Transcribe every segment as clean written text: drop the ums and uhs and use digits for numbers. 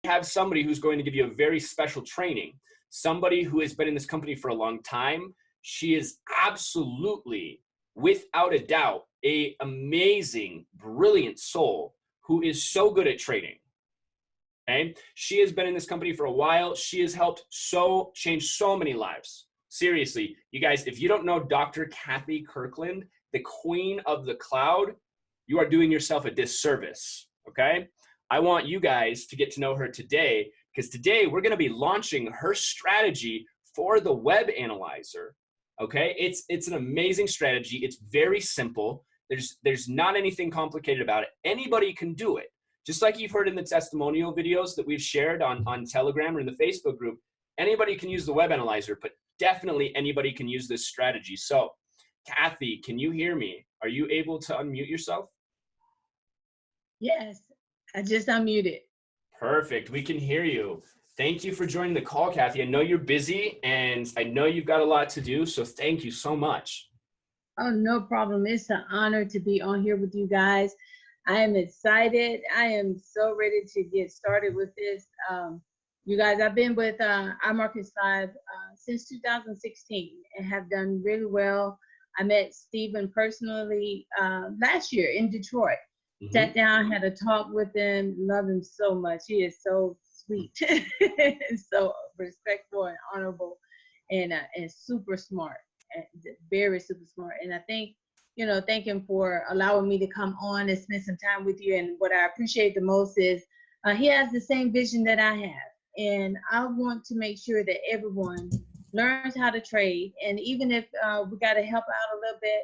have somebody who's going to give you a very special training, somebody who has been in this company for a long time. She is absolutely, without a doubt, an amazing, brilliant soul who is so good at trading. Okay? She has been in this company for a while. She has helped change so many lives. Seriously, you guys, if you don't know Dr. Kathy Kirkland, the queen of the cloud, you are doing yourself a disservice, okay? I want you guys to get to know her today, because today we're gonna be launching her strategy for the web analyzer, okay? It's an amazing strategy. It's very simple. There's not anything complicated about it. Anybody can do it. Just like you've heard in the testimonial videos that we've shared on Telegram or in the Facebook group, anybody can use the web analyzer, but definitely anybody can use this strategy. So, Kathy, can you hear me? Are you able to unmute yourself? Yes, I just unmuted. Perfect, we can hear you. Thank you for joining the call, Kathy. I know you're busy and I know you've got a lot to do, so thank you so much. Oh, no problem. It's an honor to be on here with you guys. I am excited. I am so ready to get started with this. You guys, I've been with iMarketsLive since 2016 and have done really well. I met Stephen personally last year in Detroit. Sat down, had a talk with him, love him so much. He is so sweet, so respectful and honorable, and super smart, and very super smart. And I think, thank him for allowing me to come on and spend some time with you. And what I appreciate the most is he has the same vision that I have. And I want to make sure that everyone learns how to trade. And even if we got to help out a little bit,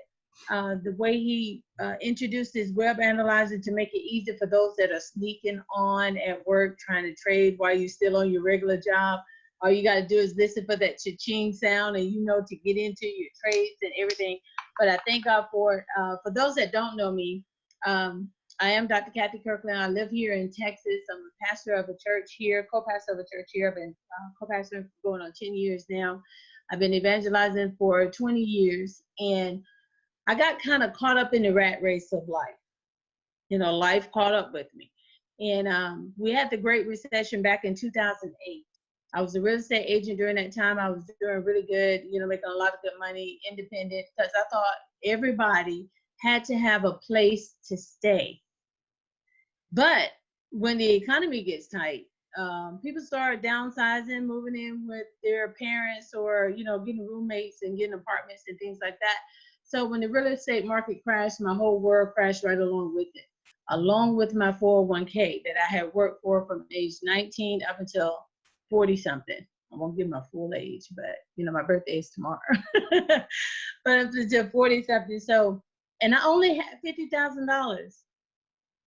the way he introduced his web analyzer to make it easy for those that are sneaking on at work trying to trade while you're still on your regular job. All you got to do is listen for that cha-ching sound, and to get into your trades and everything. But I thank God for it. For those that don't know me, I am Dr. Kathy Kirkland. I live here in Texas. I'm a pastor of a church here, co-pastor of a church here. I've been co-pastor going on 10 years now. I've been evangelizing for 20 years. And I got kind of caught up in the rat race of life. Life caught up with me. And we had the Great Recession back in 2008. I was a real estate agent during that time. I was doing really good, making a lot of good money, independent, because I thought everybody had to have a place to stay. But when the economy gets tight, people start downsizing, moving in with their parents, or, getting roommates and getting apartments and things like that. So when the real estate market crashed, my whole world crashed right along with it, along with my 401k that I had worked for from age 19 up until 40 something. I won't give my full age, but my birthday is tomorrow. But up until 40 something. So, and I only had $50,000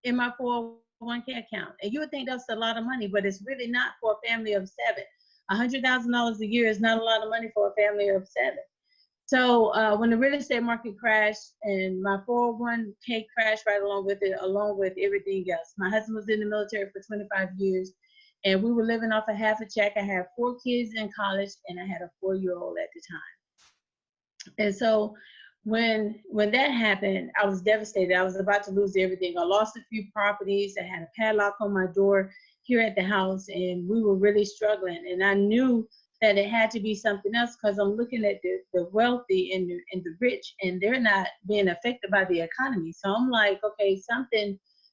in my 401k account. And you would think that's a lot of money, but it's really not for a family of 7. $100,000 a year is not a lot of money for a family of 7. So when the real estate market crashed and my 401k crashed right along with it, along with everything else. My husband was in the military for 25 years. And we were living off a half a check. I had 4 kids in college, and I had a 4-year-old at the time. And so when that happened, I was devastated. I was about to lose everything. I lost a few properties. I had a padlock on my door here at the house, and we were really struggling. And I knew that it had to be something else, because I'm looking at the wealthy and the rich, and they're not being affected by the economy. So I'm like, okay,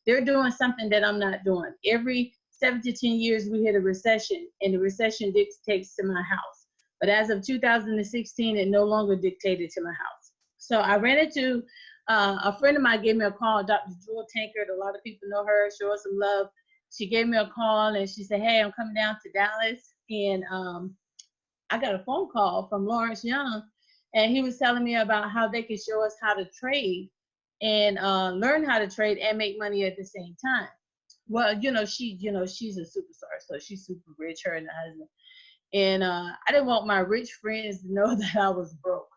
they're doing something that I'm not doing. Every 7 to 10 years, we hit a recession, and the recession dictates to my house. But as of 2016, it no longer dictated to my house. So I ran into a friend of mine gave me a call, Dr. Jewel Tankard. A lot of people know her, show her some love. She gave me a call, and she said, hey, I'm coming down to Dallas. And I got a phone call from Lawrence Young, and he was telling me about how they could show us how to trade and learn how to trade and make money at the same time. Well, she's a superstar, so she's super rich, her and her husband. And I didn't want my rich friends to know that I was broke.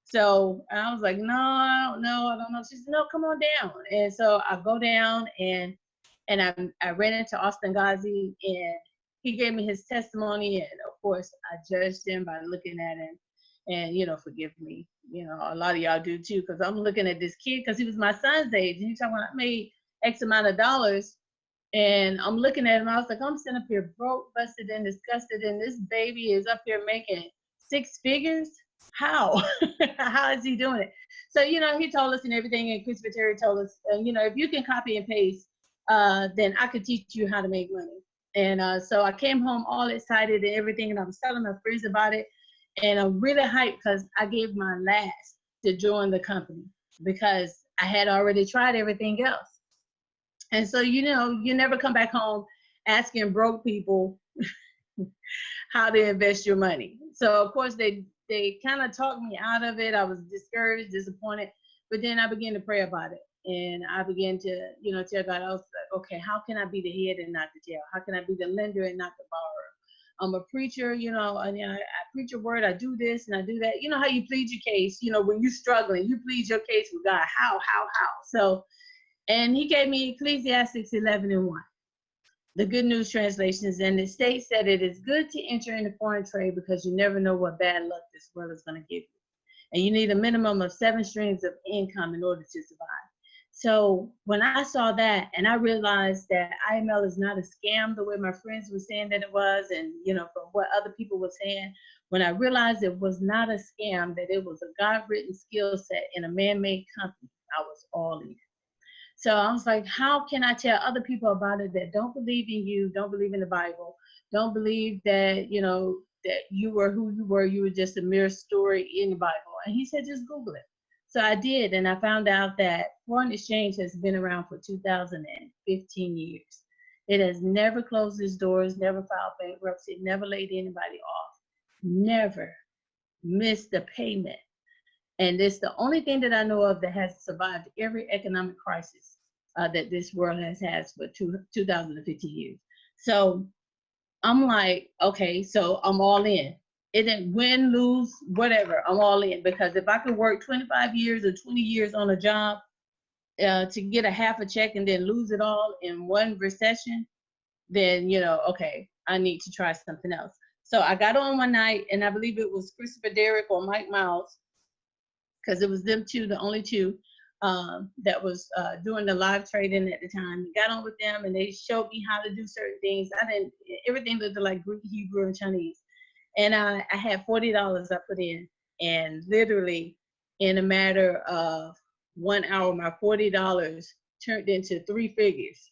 So I was like, no, I don't know. She said, no, come on down. And so I go down, and I ran into Austin Ghazi, and he gave me his testimony. And of course, I judged him by looking at him. And, forgive me, a lot of y'all do too, because I'm looking at this kid, because he was my son's age. And he's talking about, I made X amount of dollars. And I'm looking at him. I was like, I'm sitting up here broke, busted, and disgusted, and this baby is up here making 6 figures. How? How is he doing it? So, you know, he told us and everything, and Christopher Terry told us, you know, if you can copy and paste, then I could teach you how to make money. And so I came home all excited and everything, and I was telling my friends about it. And I'm really hyped because I gave my last to join the company because I had already tried everything else. And so, you know, you never come back home asking broke people how to invest your money. So, of course, they kind of talked me out of it. I was discouraged, disappointed, but then I began to pray about it. And I began to, you know, tell God, I was like, okay, how can I be the head and not the tail? How can I be the lender and not the borrower? I'm a preacher, you know, and I preach a word, I do this and I do that. You know how you plead your case, you know, when you're struggling, you plead your case with God. How? So, and he gave me Ecclesiastes 11:1, the Good News translations, and it states that it is good to enter into foreign trade because you never know what bad luck this world is going to give you. And you need a minimum of 7 streams of income in order to survive. So when I saw that and I realized that IML is not a scam the way my friends were saying that it was, and you know, from what other people were saying, when I realized it was not a scam, that it was a God-written skill set in a man-made company, I was all in. So I was like, how can I tell other people about it that don't believe in you, don't believe in the Bible, don't believe that, you know, that you were who you were just a mere story in the Bible? And he said, just Google it. So I did, and I found out that foreign exchange has been around for 2015 years. It has never closed its doors, never filed bankruptcy, never laid anybody off, never missed a payment. And it's the only thing that I know of that has survived every economic crisis that this world has had for 2015 years. So I'm like, okay, so I'm all in. It didn't win, lose, whatever. I'm all in, because if I could work 25 years or 20 years on a job to get a half a check and then lose it all in one recession, then, you know, okay, I need to try something else. So I got on one night, and I believe it was Christopher Derrick or Mike Miles, because it was them two, the only two that was doing the live trading at the time. I got on with them, and they showed me how to do certain things. Everything looked like Greek, Hebrew, and Chinese. And I had $40 I put in, and literally in a matter of 1 hour, my $40 turned into 3 figures.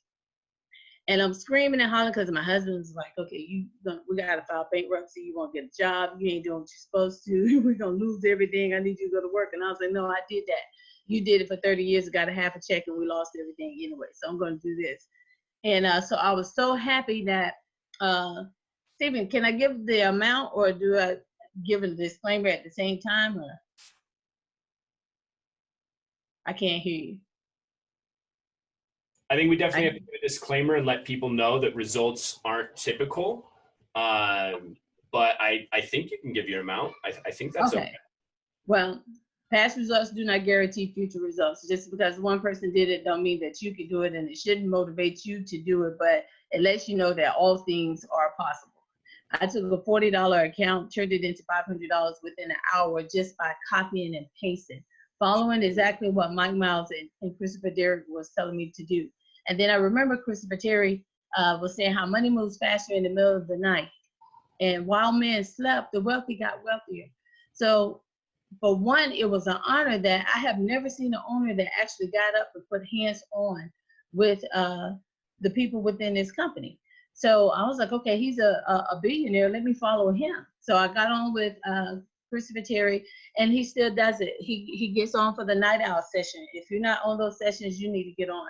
And I'm screaming and hollering because my husband's like, okay, we got to file bankruptcy. You won't get a job. You ain't doing what you're supposed to. We're going to lose everything. I need you to go to work. And I was like, no, I did that. You did it for 30 years, got a half a check, and we lost everything anyway. So I'm going to do this. And so I was so happy that, Stephen, can I give the amount, or do I give a disclaimer at the same time? Or I can't hear you. I think we definitely have to give a disclaimer and let people know that results aren't typical. But I think you can give your amount. I think that's okay. Well, past results do not guarantee future results. Just because one person did it don't mean that you can do it, and it shouldn't motivate you to do it, but it lets you know that all things are possible. I took a $40 account, turned it into $500 within an hour just by copying and pasting, following exactly what Mike Miles and Christopher Derrick was telling me to do. And then I remember Christopher Terry was saying how money moves faster in the middle of the night. And while men slept, the wealthy got wealthier. So for one, it was an honor that I have never seen an owner that actually got up and put hands on with the people within this company. So I was like, okay, he's a billionaire. Let me follow him. So I got on with Christopher Terry, and he still does it. He gets on for the night owl session. If you're not on those sessions, you need to get on.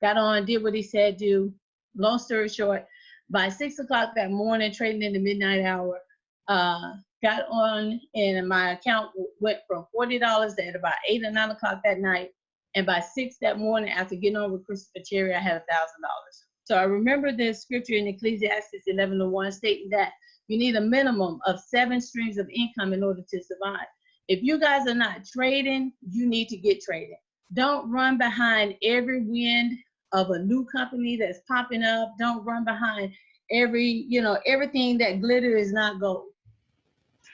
Got on, did what he said do. Long story short, by 6 o'clock that morning, trading in the midnight hour, got on, and my account went from $40 at about 8 or 9 o'clock that night. And by 6 that morning, after getting on with Christopher Terry, I had $1,000. So I remember the scripture in Ecclesiastes 11:1 stating that you need a minimum of 7 streams of income in order to survive. If you guys are not trading, you need to get trading. Don't run behind every wind of a new company that's popping up. Don't run behind everything that glitter is not gold.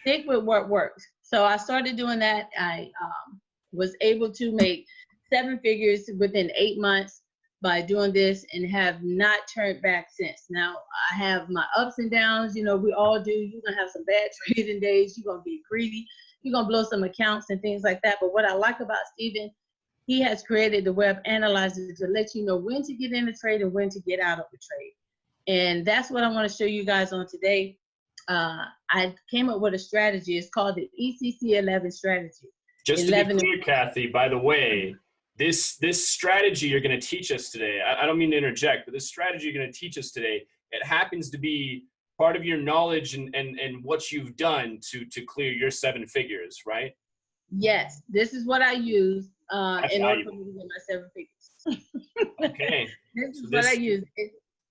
Stick with what works. So I started doing that. I was able to make 7 figures within 8 months. by doing this and have not turned back since. Now, I have my ups and downs, you know, we all do. You're going to have some bad trading days. You're going to be greedy. You're going to blow some accounts and things like that. But what I like about Stephen, he has created the web analyzer to let you know when to get in a trade and when to get out of the trade. And that's what I want to show you guys on today. I came up with a strategy. It's called the ECC-11 strategy. Just to be clear, Kathy, by the way, this strategy you're going to teach us today, I don't mean to interject, but this strategy you're going to teach us today, it happens to be part of your knowledge and what you've done to clear your 7 figures, right? Yes, this is what I use in order for me to get my 7 figures. Okay. This is what I use.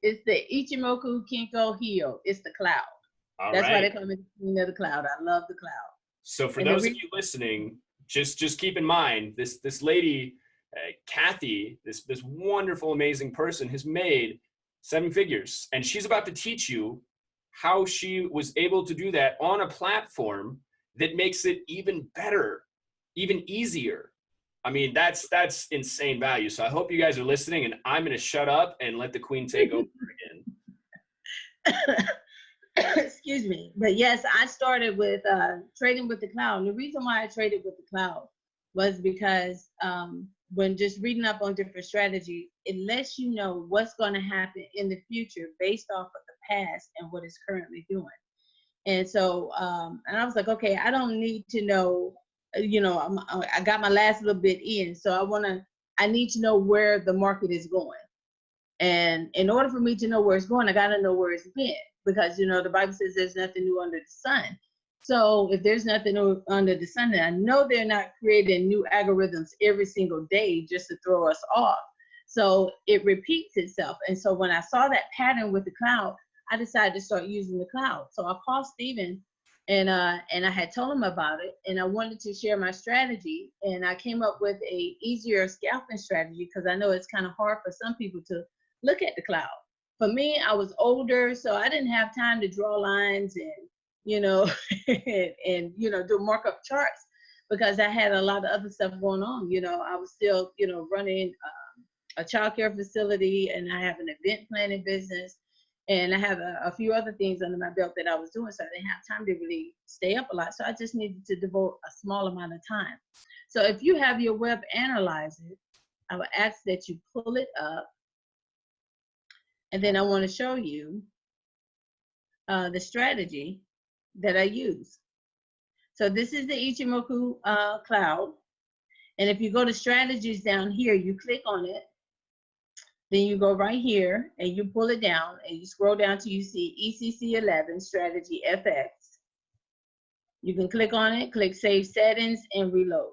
It's the Ichimoku Kinko Hio. It's the cloud. That's why they call me the queen of the cloud. I love the cloud. So for those of you listening, just keep in mind, this lady, Kathy, this wonderful, amazing person has made 7 figures, and she's about to teach you how she was able to do that on a platform that makes it even better, even easier. I mean, that's insane value. So I hope you guys are listening, and I'm going to shut up and let the queen take over again. Excuse me. But yes, I started with trading with the cloud. And the reason why I traded with the cloud was because when just reading up on different strategies, it lets you know what's going to happen in the future based off of the past and what it's currently doing. And so, and I was like, okay, I don't need to know, you know, I got my last little bit in. So I need to know where the market is going. And in order for me to know where it's going, I got to know where it's been. Because, you know, the Bible says there's nothing new under the sun. So if there's nothing new under the sun, then I know they're not creating new algorithms every single day just to throw us off. So it repeats itself. And so when I saw that pattern with the cloud, I decided to start using the cloud. So I called Stephen and I had told him about it, and I wanted to share my strategy. And I came up with a easier scalping strategy because I know it's kind of hard for some people to look at the cloud. For me, I was older, so I didn't have time to draw lines and, you know, and, you know, do markup charts because I had a lot of other stuff going on. You know, I was still, you know, running a childcare facility, and I have an event planning business, and I have a few other things under my belt that I was doing, so I didn't have time to really stay up a lot. So I just needed to devote a small amount of time. So if you have your web analyzer, I would ask that you pull it up. And then I want to show you the strategy that I use. So this is the Ichimoku cloud. And if you go to strategies down here, you click on it. Then you go right here and you pull it down and you scroll down till you see ECC-11 strategy FX. You can click on it, click save settings, and reload.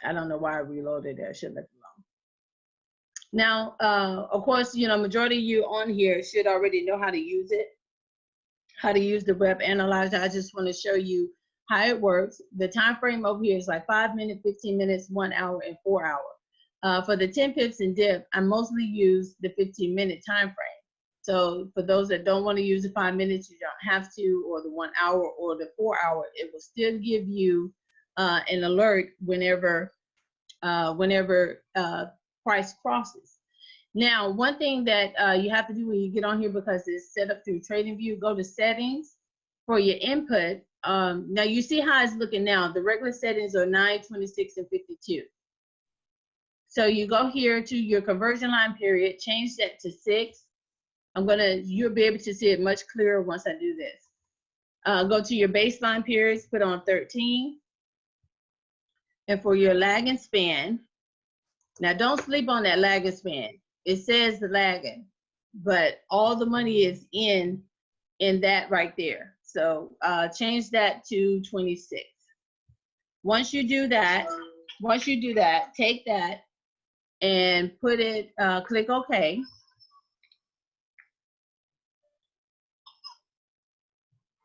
I don't know why I reloaded there. I should let it alone. Now, of course, you know, majority of you on here should already know how to use it, how to use the web analyzer. I just want to show you how it works. The time frame over here is like 5 minutes, 15 minutes, 1 hour, and 4 hours. For the 10 pips and dip, I mostly use the 15-minute time frame. So for those that don't want to use the 5 minutes, you don't have to, or the 1 hour or the 4 hour, it will still give you an alert whenever price crosses. Now, one thing that you have to do when you get on here, because it's set up through TradingView, go to settings for your input. Now you see how it's looking now. The regular settings are 9, 26, and 52. So you go here to your conversion line period, change that to 6. You'll be able to see it much clearer once I do this. Go to your baseline periods, put on 13. And for your lag and span, now don't sleep on that lag and span. It says the lagging, but all the money is in that right there. So change that to 26. Once you do that, take that and put it, click OK.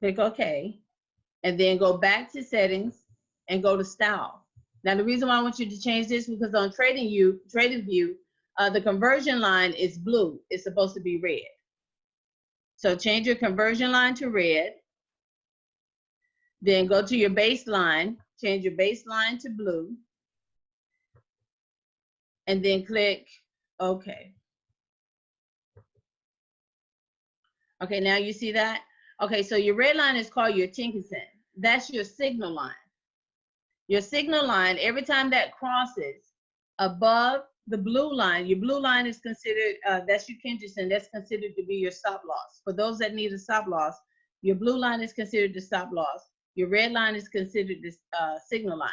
Click OK, and then go back to settings and go to style. Now, the reason why I want you to change this is because on TradingView, the conversion line is blue. It's supposed to be red. So change your conversion line to red. Then go to your baseline, change your baseline to blue. And then click Okay. Okay, now you see that? Okay, so your red line is called your Tinkerson. That's your signal line. Your signal line, every time that crosses above the blue line, your blue line is considered, that's your Kinderson, that's considered to be your stop loss. For those that need a stop loss, your blue line is considered the stop loss. Your red line is considered the signal line.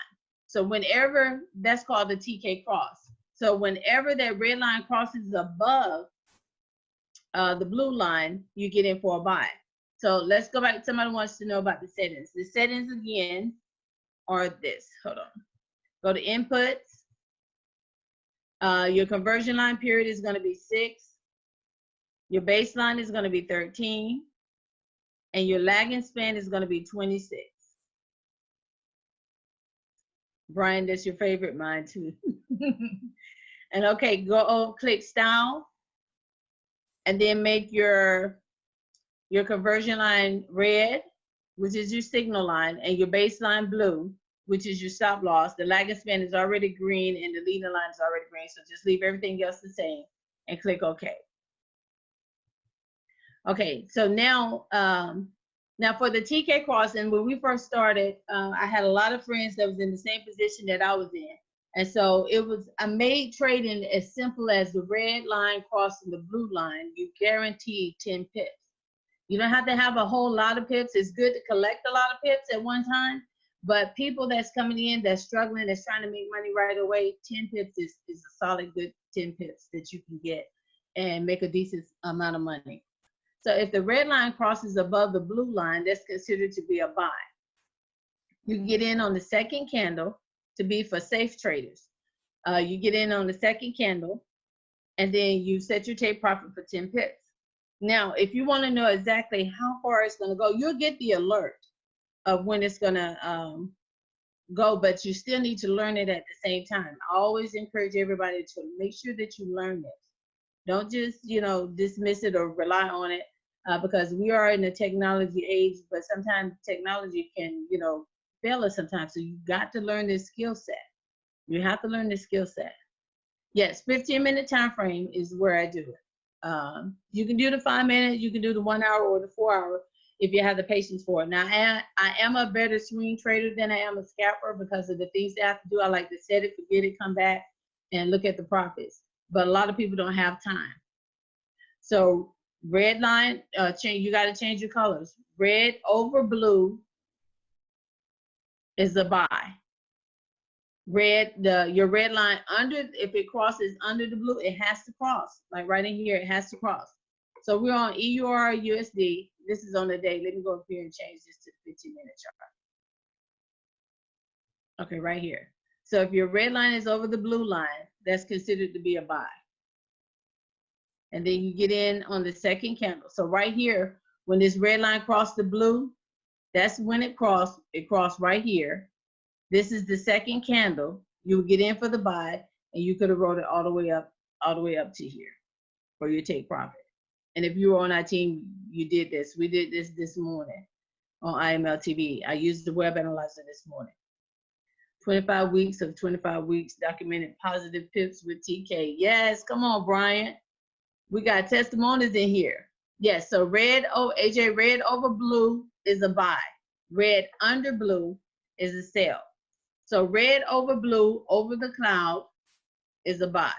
So whenever, that's called the TK cross. So whenever that red line crosses above the blue line, you get in for a buy. So let's go back. Somebody wants to know about the settings. The settings again are this. Hold on. Go to inputs. Your conversion line period is going to be 6. Your baseline is going to be 13. And your lagging span is going to be 26. Brian, that's your favorite, mine too. And okay, go click style. And then make your conversion line red, which is your signal line, and your baseline blue, which is your stop loss. The lagging span is already green and the leading line is already green. So just leave everything else the same and click OK. Okay, so now, now for the TK cross, and when we first started, I had a lot of friends that was in the same position that I was in. And so I made trading as simple as the red line crossing the blue line. You guarantee 10 pips. You don't have to have a whole lot of pips. It's good to collect a lot of pips at one time, but people that's coming in, that's struggling, that's trying to make money right away, 10 pips is a solid good 10 pips that you can get and make a decent amount of money. So if the red line crosses above the blue line, that's considered to be a buy. You get in on the second candle to be for safe traders. You get in on the second candle, and then you set your take profit for 10 pips. Now, if you want to know exactly how far it's going to go, you'll get the alert of when it's going to go, but you still need to learn it at the same time. I always encourage everybody to make sure that you learn it. Don't just, dismiss it or rely on it because we are in a technology age, but sometimes technology can, fail us sometimes. So you got to learn this skill set. You have to learn this skill set. Yes, 15-minute time frame is where I do it. You can do the 5-minute, you can do the 1 hour or the 4 hour if you have the patience for it. Now, I am a better swing trader than I am a scalper because of the things that I have to do. I like to set it, forget it, come back, and look at the profits. But a lot of people don't have time. So red line, you got to change your colors. Red over blue is a buy. Your red line if it crosses under the blue, it has to cross. Like right in here, it has to cross. So we're on EUR USD. This is on the day. Let me go up here and change this to the 15-minute chart. Okay, right here. So if your red line is over the blue line, that's considered to be a buy. And then you get in on the second candle. So right here, when this red line crossed the blue, that's when it crossed. It crossed right here. This is the second candle. You would get in for the buy, and you could have rolled it all the way up to here for your take profit. And if you were on our team, you did this. We did this morning on IML TV. I used the web analyzer this morning. 25 weeks of 25 weeks documented positive pips with TK. Yes, come on, Brian. We got testimonies in here. Yes, so red over blue is a buy. Red under blue is a sell. So red over blue over the cloud is a buy.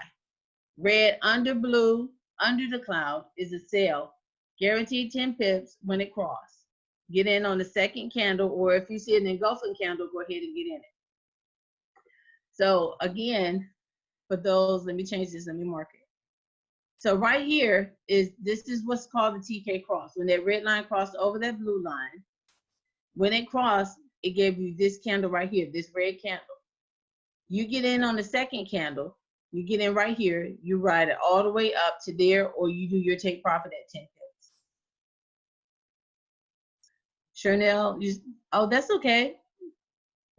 Red under blue under the cloud is a sell. Guaranteed 10 pips when it crosses. Get in on the second candle, or if you see an engulfing candle, go ahead and get in it. So again, for those, let me change this, let me mark it. So right here this is what's called the TK cross. When that red line crossed over that blue line, when it crossed, it gave you this candle right here, this red candle. You get in on the second candle, you get in right here, you ride it all the way up to there, or you do your take profit at 10 pips. Chanel, oh, that's okay.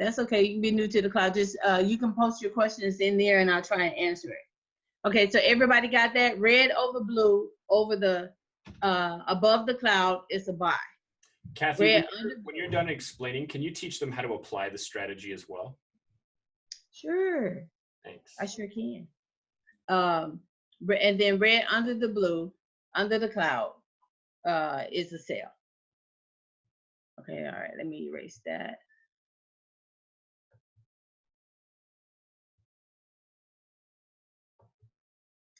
That's okay. You can be new to the cloud. Just you can post your questions in there and I'll try and answer it. Okay, so everybody got that? Red over blue over the above the cloud is a buy. Kathy, when you're done explaining, can you teach them how to apply the strategy as well? Sure. Thanks. I sure can. And then red under the blue, under the cloud, is a sell. Okay, all right, let me erase that.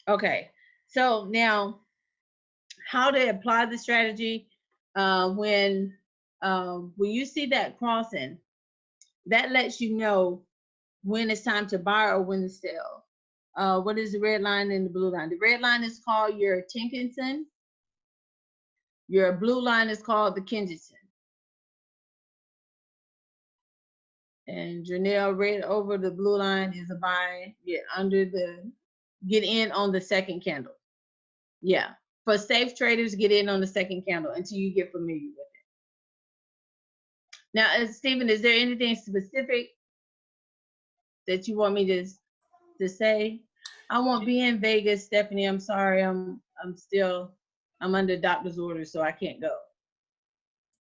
Okay, so now how to apply the strategy when you see that crossing, that lets you know when it's time to buy or when to sell. What is the red line and the blue line? The red line is called your Tinkinson. Your blue line is called the Kensington. And Janelle read over the blue line is a buy. Get in on the second candle. Yeah. For safe traders, get in on the second candle until you get familiar with it. Now, Stephen, is there anything specific that you want me to say? I won't be in Vegas, Stephanie. I'm sorry. I'm under doctor's orders, so I can't go.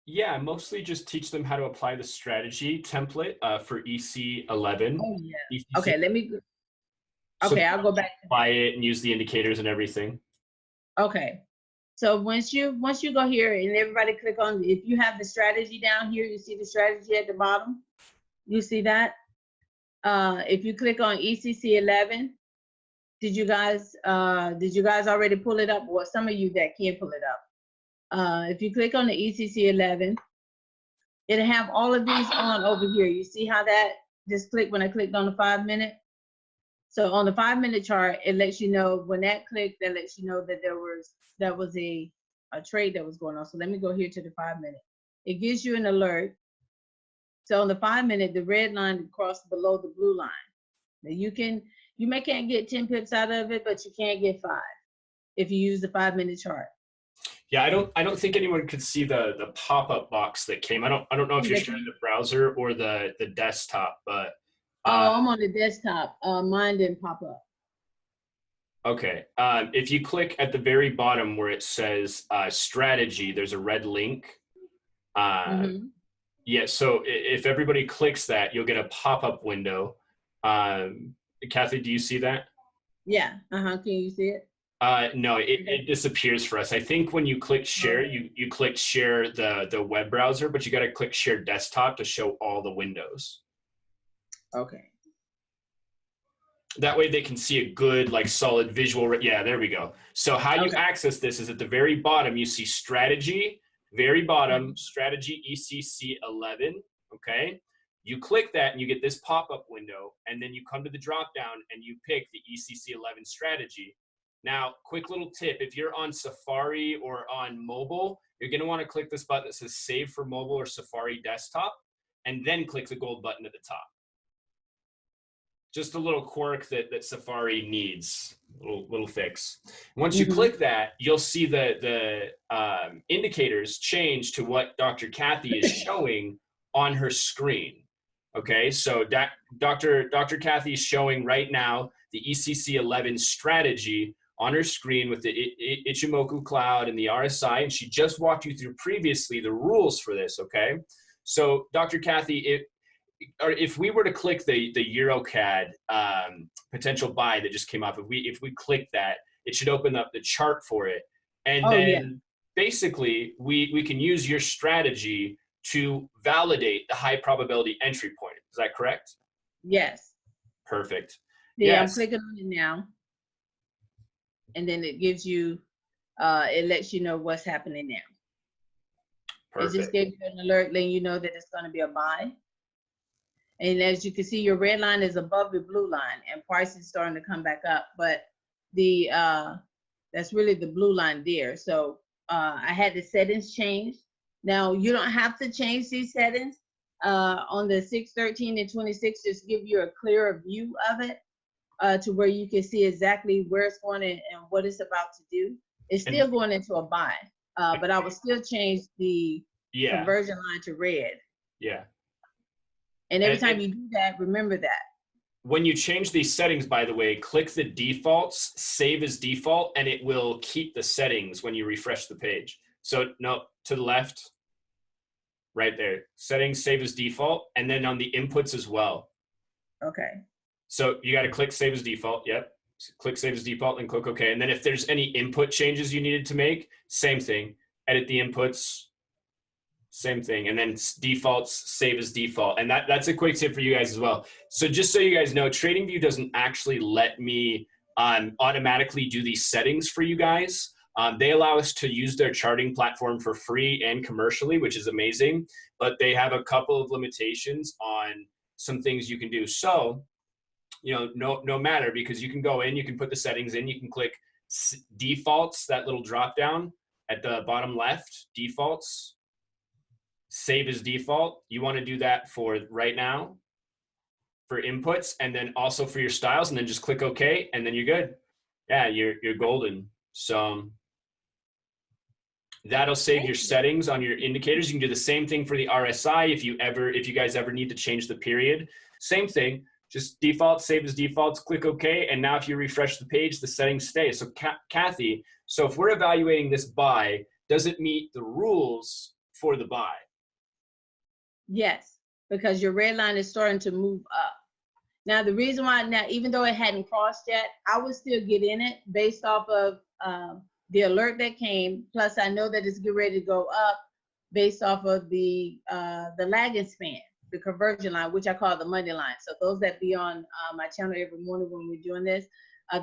Yeah, mostly just teach them how to apply the strategy template for EC-11. Oh yeah. ECC. Okay, let me. Okay, I'll go back. Apply it and use the indicators and everything. Okay. So once you go here and everybody click on, if you have the strategy down here, you see the strategy at the bottom. You see that? If you click on ECC-11, did you guys already pull it up? Or some of you that can't pull it up. If you click on the ECC-11, it'll have all of these on over here. You see how that just clicked when I clicked on the 5-minute? So on the 5-minute chart, it lets you know when that clicked, that lets you know that that was a trade that was going on. So let me go here to the 5-minute. It gives you an alert. So on the 5-minute, the red line crossed below the blue line. Now you can't get 10 pips out of it, but you can get 5 if you use the 5-minute chart. Yeah, I don't think anyone could see the pop-up box that came. I don't know if you're sharing the browser or the desktop, but I'm on the desktop. Mine didn't pop up. Okay. If you click at the very bottom where it says strategy, there's a red link. Yeah, so if everybody clicks that, you'll get a pop-up window. Kathy, do you see that? Yeah. Can you see it? No, it disappears for us. I think when you click share, you click share the web browser, but you got to click share desktop to show all the windows. Okay. That way they can see a good, like, solid visual. Yeah, there we go. So how you access this is at the very bottom, you see strategy, very bottom, strategy ECC-11, okay? You click that and you get this pop-up window, and then you come to the drop-down and you pick the ECC-11 strategy. Now, quick little tip, if you're on Safari or on mobile, you're gonna wanna click this button that says Save for Mobile or Safari Desktop, and then click the gold button at the top. Just a little quirk that Safari needs, little fix. Once you click that, you'll see the indicators change to what Dr. Kathy is showing on her screen. Okay, so Dr. Kathy is showing right now the ECC-11 strategy on her screen with the Ichimoku cloud and the RSI, and she just walked you through previously the rules for this, okay? So Dr. Kathy, if we were to click the EuroCAD potential buy that just came up, if we click that, it should open up the chart for it. And then basically we can use your strategy to validate the high probability entry point. Is that correct? Yes. Perfect. Yeah, yes. I'm clicking on it now. And then it gives you, it lets you know what's happening now. Perfect. It just gives you an alert letting you know that it's going to be a buy. And as you can see, your red line is above the blue line and price is starting to come back up, but that's really the blue line there. So I had the settings changed. Now you don't have to change these settings on the 6, 13, and 26, just give you a clearer view of it to where you can see exactly where it's going and what it's about to do. It's still going into a buy, but I will still change the conversion line to red. Yeah. And every time you do that, remember that. When you change these settings, by the way, click the defaults, save as default, and it will keep the settings when you refresh the page. So no, to the left, right there, settings, save as default, and then on the inputs as well. Okay. So you got to click save as default, yep. click save as default and click OK. And then if there's any input changes you needed to make, same thing, edit the inputs, same thing. And then defaults, save as default. And that's a quick tip for you guys as well. So just so you guys know, TradingView doesn't actually let me automatically do these settings for you guys. They allow us to use their charting platform for free and commercially, which is amazing, but they have a couple of limitations on some things you can do. So, you know, no matter, because you can go in, you can put the settings in, you can click defaults, that little drop down at the bottom left, defaults, save as default. You want to do that for right now for inputs, and then also for your styles, and then just click OK, and then you're good. Yeah, you're golden. So that'll save your settings on your indicators. You can do the same thing for the RSI if you guys ever need to change the period. Same thing, just default, save as defaults, click OK, and now if you refresh the page, the settings stay. So Kathy, so if we're evaluating this buy, does it meet the rules for the buy? Yes, because your red line is starting to move up. Now, the reason why now, even though it hadn't crossed yet, I would still get in it based off of the alert that came. Plus, I know that it's getting ready to go up based off of the lagging span, the conversion line, which I call the money line. So those that be on my channel every morning when we're doing this,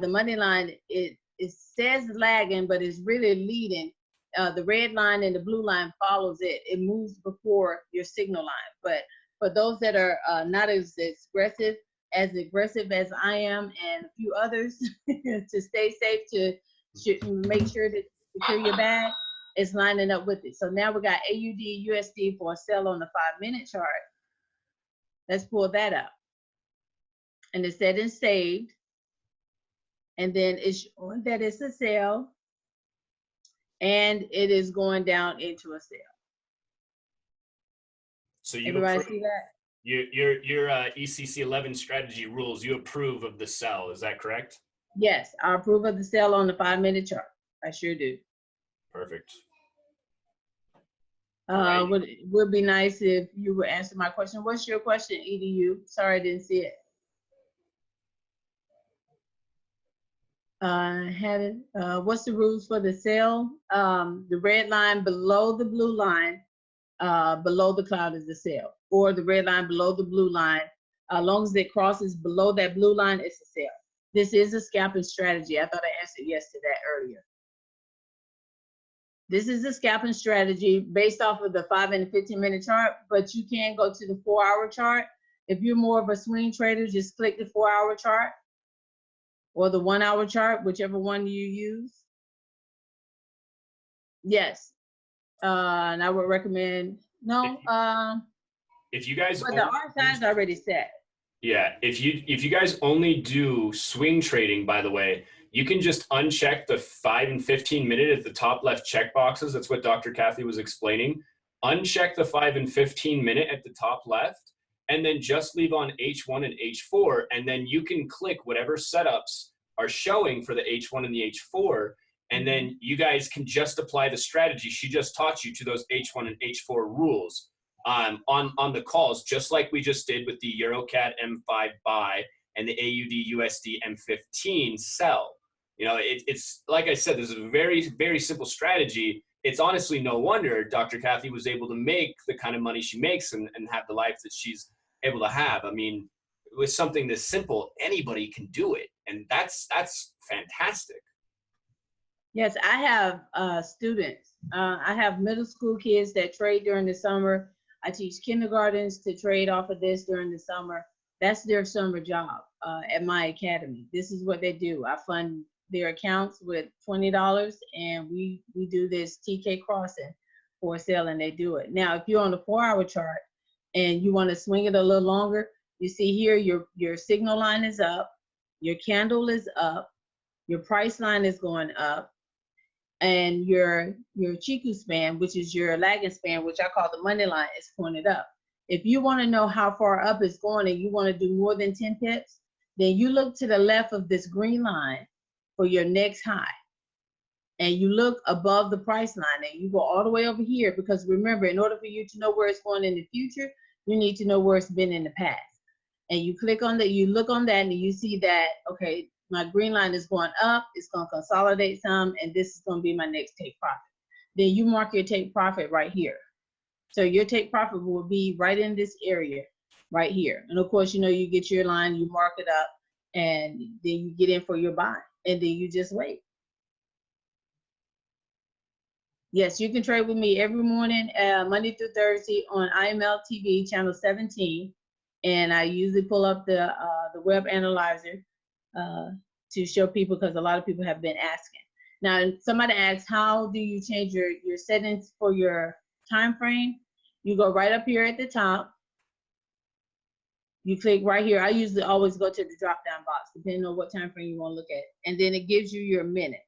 the money line, it says lagging, but it's really leading. The red line and the blue line follows it. It moves before your signal line. But for those that are not as aggressive as I am and a few others, to stay safe, to make sure to secure your bag, it's lining up with it. So now we got AUD USD for a sell on the 5-minute chart. Let's pull that up. And it's set and saved. And then it's showing that it's a sell. And it is going down into a sell. So you everybody see that? Your ECC-11 strategy rules, you approve of the sell, is that correct? Yes, I approve of the sell on the 5-minute chart. I sure do. Perfect. Would be nice if you would answer my question. What's your question, EDU? Sorry, I didn't see it. What's the rules for the sell? The red line below the blue line, below the cloud is the sell, or the red line below the blue line. As long as it crosses below that blue line, it's a sell. This is a scalping strategy. I thought I answered yes to that earlier. This is a scalping strategy based off of the 5 and 15-minute chart, but you can go to the 4-hour chart. If you're more of a swing trader, just click the 4-hour chart or the 1-hour chart, whichever one you use. Yes. And I would recommend, if you guys, but the RSI is already set. Yeah, if you guys only do swing trading, by the way, you can just uncheck the 5 and 15-minute at the top left check boxes. That's what Dr. Kathy was explaining. Uncheck the 5 and 15-minute at the top left, and then just leave on H1 and H4, and then you can click whatever setups are showing for the H1 and the H4, and then you guys can just apply the strategy she just taught you to those H1 and H4 rules on the calls, just like we just did with the EuroCAD M5 buy and the AUD USD M15 sell. You know, it's like I said, this is a very, very simple strategy. It's honestly no wonder Dr. Kathy was able to make the kind of money she makes and have the life that she's able to have. I mean, with something this simple, anybody can do it. And that's fantastic. Yes, I have students. I have middle school kids that trade during the summer. I teach kindergartens to trade off of this during the summer. That's their summer job at my academy. This is what they do. I fund their accounts with $20, and we do this TK crossing for a sale, and they do it. Now, if you're on the 4-hour chart and you want to swing it a little longer, you see here your signal line is up, your candle is up, your price line is going up, and your Chiku span, which is your lagging span, which I call the money line, is pointed up. If you want to know how far up it's going and you want to do more than 10 pips, then you look to the left of this green line for your next high. And you look above the price line and you go all the way over here, because remember, in order for you to know where it's going in the future, you need to know where it's been in the past. And you click on that, you look on that, and you see that, okay, My green line is going up. It's going to consolidate some, and this is going to be my next take profit. Then you mark your take profit right here. So your take profit will be right in this area right here. And of course, you know, you get your line, you mark it up, and then you get in for your buy, and then you just wait. Yes, you can trade with me every morning, Monday through Thursday on IML TV, channel 17. And I usually pull up the web analyzer to show people, because a lot of people have been asking. Now, somebody asked, how do you change your settings for your time frame? You go right up here at the top. You click right here. I usually always go to the drop-down box, depending on what time frame you want to look at. And then it gives you your minutes.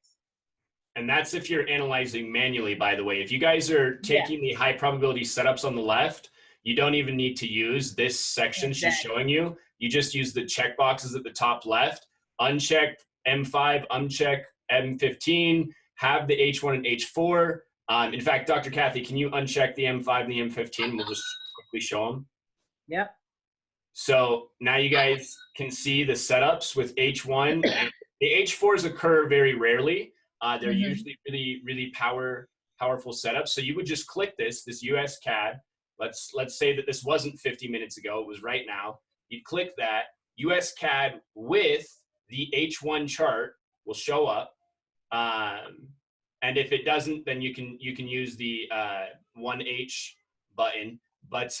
And that's if you're analyzing manually, by the way. If you guys are taking the high probability setups on the left, you don't even need to use this section she's showing you. You just use the check boxes at the top left. Uncheck M5, uncheck M15, have the H1 and H4. In fact, Dr. Kathy, can you uncheck the M5 and the M15? We'll just quickly show them. Yep. So now you guys can see the setups with H1. The H4s occur very rarely. They're usually really, really powerful setups. So you would just click this US CAD. Let's say that this wasn't 50 minutes ago, it was right now. You'd click that. US CAD with the H1 chart will show up. And if it doesn't, then you can use the 1H button. But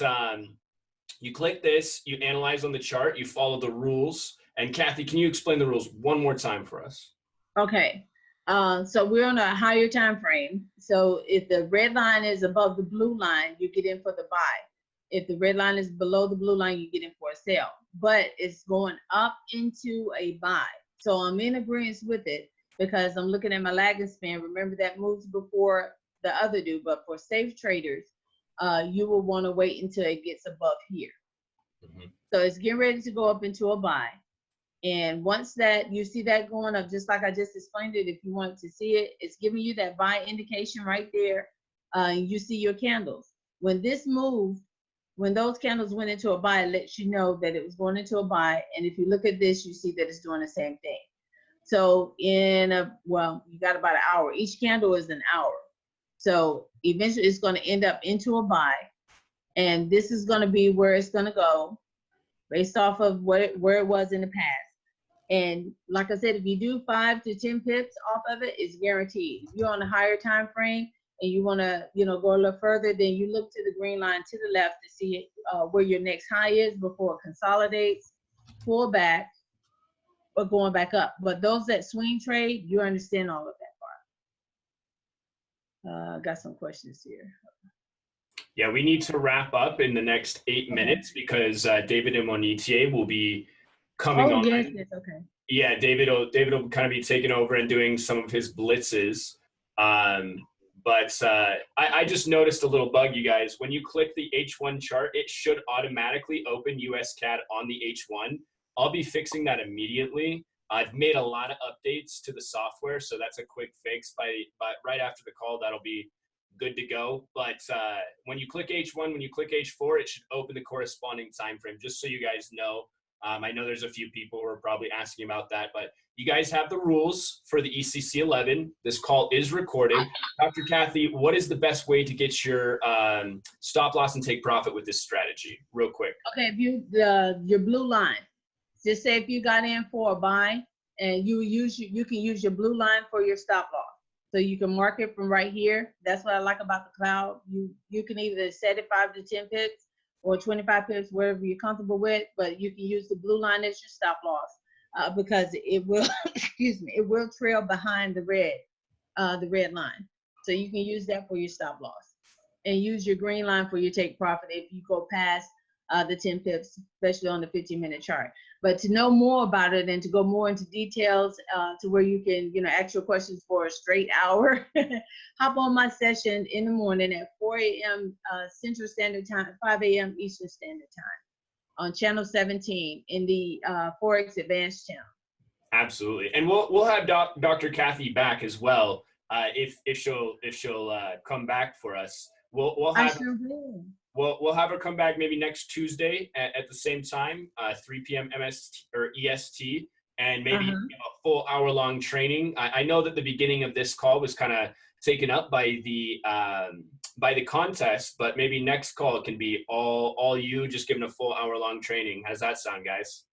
you click this, you analyze on the chart, you follow the rules. And Kathy, can you explain the rules one more time for us? Okay. So we're on a higher time frame. So if the red line is above the blue line, you get in for the buy. If the red line is below the blue line, you get in for a sell. But it's going up into a buy. So I'm in agreement with it, because I'm looking at my lagging span. Remember, that moves before the other do. But for safe traders, you will want to wait until it gets above here. So it's getting ready to go up into a buy. And once that you see that going up, just like I just explained it, if you want to see it, it's giving you that buy indication right there. You see your candles. When this moved, when those candles went into a buy, it lets you know that it was going into a buy. And if you look at this, you see that it's doing the same thing. So well, you got about an hour. Each candle is an hour. So eventually it's going to end up into a buy. And this is going to be where it's going to go based off of where it was in the past. And like I said, if you do 5 to 10 pips off of it, it's guaranteed. If you're on a higher time frame and you want to, go a little further, then you look to the green line to the left to see where your next high is before it consolidates, pull back, or going back up. But those that swing trade, you understand all of that part. Got some questions here. Yeah, we need to wrap up in the next 8 minutes, because David Imonitier will be coming on. Yes, okay. Yeah, David will kind of be taking over and doing some of his blitzes. But I just noticed a little bug, you guys. When you click the H1 chart, it should automatically open US CAD on the H1. I'll be fixing that immediately. I've made a lot of updates to the software, so that's a quick fix. By right after the call, that'll be good to go. But when you click H1, when you click H4, it should open the corresponding time frame, just so you guys know. I know there's a few people who are probably asking about that, but you guys have the rules for the ECC-11. This call is recorded. Dr. Kathy, what is the best way to get your stop loss and take profit with this strategy? Real quick. Okay, if your blue line, just say if you got in for a buy and you can use your blue line for your stop loss. So you can mark it from right here. That's what I like about the cloud. You can either set it 5 to 10 pips or 25 pips, wherever you're comfortable with, but you can use the blue line as your stop loss because it will, it will trail behind the red line. So you can use that for your stop loss and use your green line for your take profit if you go past the 10 pips, especially on the 15-minute chart. But to know more about it and to go more into details to where you can, ask your questions for a straight hour, hop on my session in the morning at 4 a.m. Central Standard Time, 5 a.m. Eastern Standard Time on channel 17 in the Forex Advanced channel. Absolutely. And we'll have Dr. Kathy back as well if she'll come back for us. We'll have. I sure will. We'll have her come back maybe next Tuesday at the same time, 3 p.m. MST or EST. and maybe give a full hour-long training. I know that the beginning of this call was kind of taken up by the contest, but maybe next call it can be all you just giving a full hour-long training. How does that sound, guys?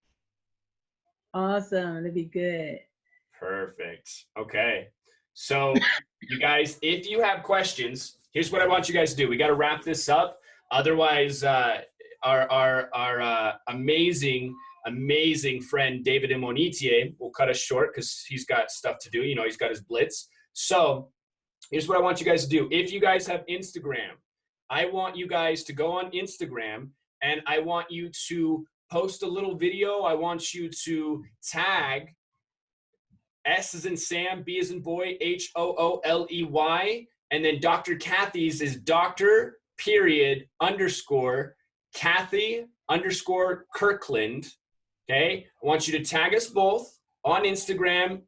Awesome. That'd be good. Perfect. Okay. So you guys, if you have questions, here's what I want you guys to do. We got to wrap this up. Otherwise, our amazing friend David Imonitie will cut us short because he's got stuff to do. You know, he's got his blitz. So here's what I want you guys to do. If you guys have Instagram, I want you guys to go on Instagram and I want you to post a little video. I want you to tag S as in Sam, B as in boy, HOOLEY, and then Dr. Kathy's is Dr. Kathy _Kirkland. Okay, I want you to tag us both on Instagram.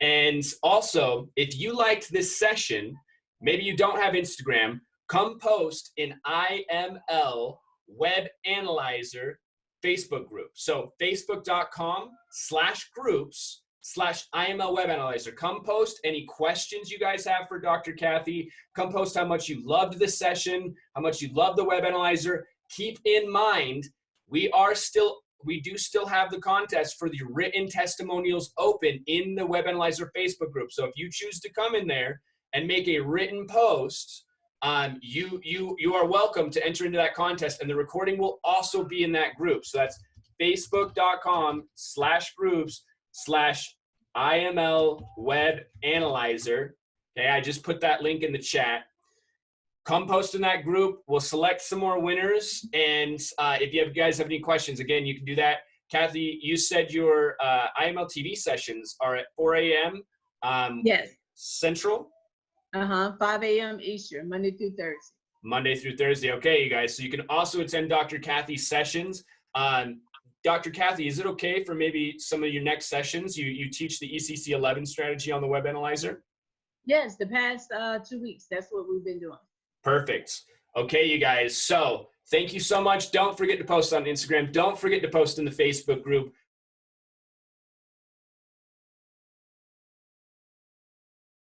And also, if you liked this session, maybe you don't have Instagram, come post in IML Web Analyzer Facebook group. So facebook.com/groups/IML Web Analyzer. Come post any questions you guys have for Dr. Kathy. Come post how much you loved this session, how much you love the Web Analyzer. Keep in mind, we do still have the contest for the written testimonials open in the Web Analyzer Facebook group. So if you choose to come in there and make a written post, you are welcome to enter into that contest, and the recording will also be in that group. So that's facebook.com/groups/IML Web Analyzer. Okay, I just put that link in the chat. Come post in that group. We'll select some more winners. And if you guys have any questions, again, you can do that. Kathy, you said your IML TV sessions are at 4 a.m. Yes. Central? 5 a.m. Eastern, Monday through Thursday. Monday through Thursday. Okay, you guys. So you can also attend Dr. Kathy's sessions. Dr. Kathy, is it okay for maybe some of your next sessions, you teach the ECC-11 strategy on the Web Analyzer? Yes, the past 2 weeks. That's what we've been doing. Perfect. Okay, you guys. So thank you so much. Don't forget to post on Instagram. Don't forget to post in the Facebook group.